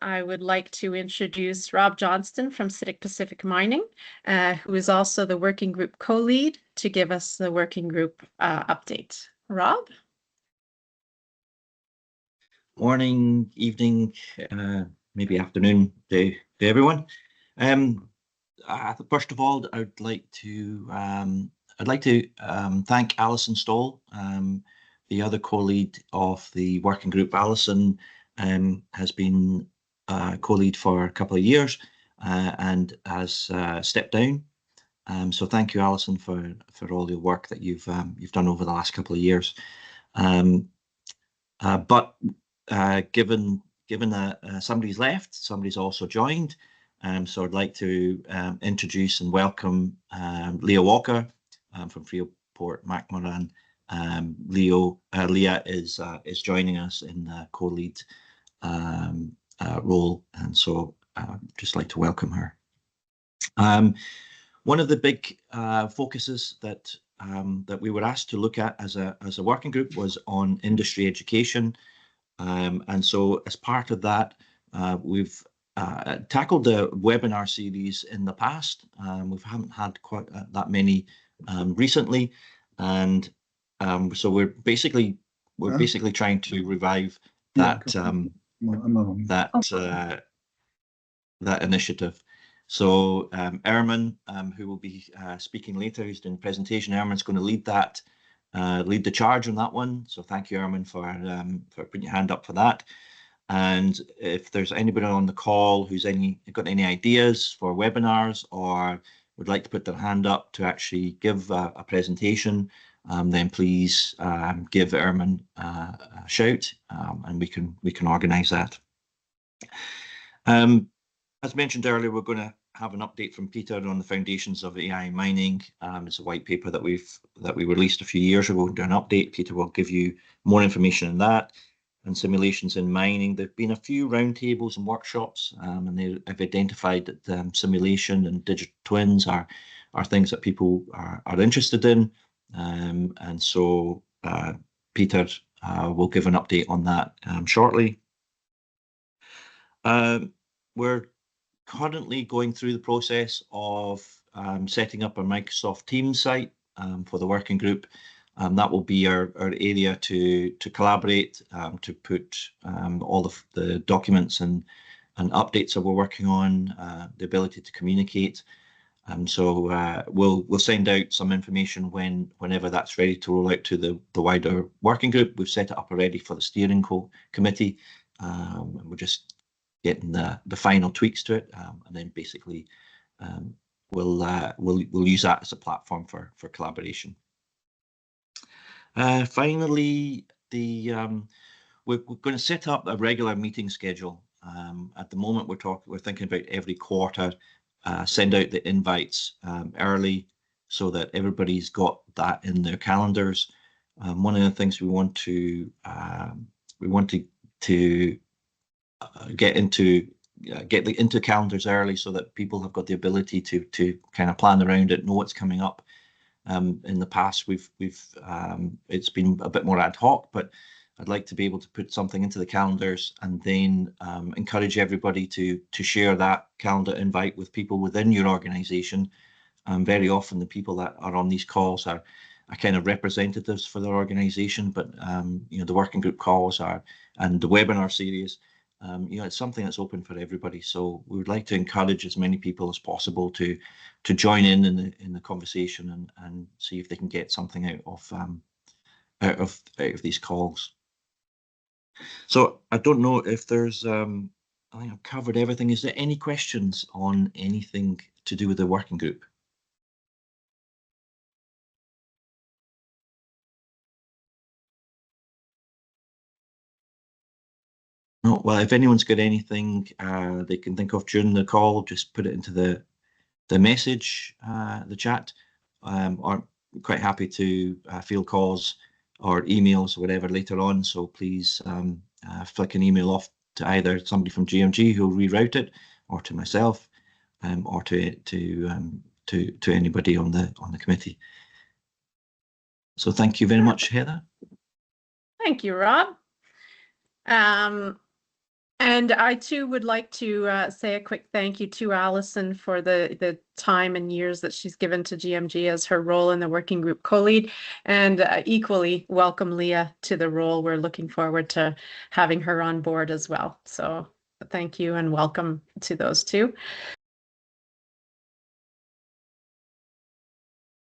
I would like to introduce Rob Johnston from CITIC Pacific Mining, who is also the working group co-lead, to give us the working group update. Rob? Morning, evening, maybe afternoon to everyone. First of all, I'd like to thank Alison Stoll, the other co-lead of the working group. Alison has been co-lead for a couple of years and has stepped down. So thank you, Alison, for all the work that you've done over the last couple of years. Given that somebody's left, somebody's also joined. So I'd like to introduce and welcome Leah Walker from Freeport-McMoRan. Leah is joining us in the co-lead role, and so just like to welcome her. One of the big focuses that we were asked to look at as a working group was on industry education. And so as part of that, we've tackled the webinar series in the past. We haven't had quite that many recently, and so we're basically trying to revive that that initiative. So Erman, who will be speaking later, who's doing the presentation, Erman's going to lead the charge on that one. So thank you, Erman, for putting your hand up for that. And if there's anybody on the call who's got any ideas for webinars or would like to put their hand up to actually give a presentation, then please give Erman a shout, and we can organise that. As mentioned earlier, we're going to have an update from Peter on the foundations of AI mining. It's a white paper that we released a few years ago. We'll do an update. Peter will give you more information on that and simulations in mining. There've been a few roundtables and workshops, and they have identified that simulation and digital twins are things that people are interested in, and so Peter will give an update on that shortly. We're currently going through the process of setting up a Microsoft Teams site for the working group. That will be our area to collaborate, to put all of the documents and updates that we're working on, the ability to communicate. So we'll send out some information whenever that's ready to roll out to the wider working group. We've set it up already for the steering committee, and we're just getting the final tweaks to it, and then basically we'll use that as a platform for collaboration. Finally, we're going to set up a regular meeting schedule. At the moment, we're thinking about every quarter, send out the invites early so that everybody's got that in their calendars. One of the things we want to get into calendars early so that people have got the ability to kind of plan around it, know what's coming up. In the past, it's been a bit more ad hoc, but I'd like to be able to put something into the calendars and then encourage everybody to share that calendar invite with people within your organization. Very often the people that are on these calls are kind of representatives for their organization, but the working group calls and the webinar series, it's something that's open for everybody. So we would like to encourage as many people as possible to join in the conversation and see if they can get something out of these calls. So I don't know if there's I think I've covered everything. Is there any questions on anything to do with the working group? No, well, if anyone's got anything they can think of during the call, just put it into the message, the chat, or quite happy to field calls or emails or whatever later on. So please flick an email off to either somebody from GMG who'll reroute it, or to myself, or to anybody on the committee. So thank you very much, Heather. Thank you, Rob. And I too would like to say a quick thank you to Allison for the time and years that she's given to GMG as her role in the working group co-lead, and equally welcome Leah to the role. We're looking forward to having her on board as well. So thank you and welcome to those two.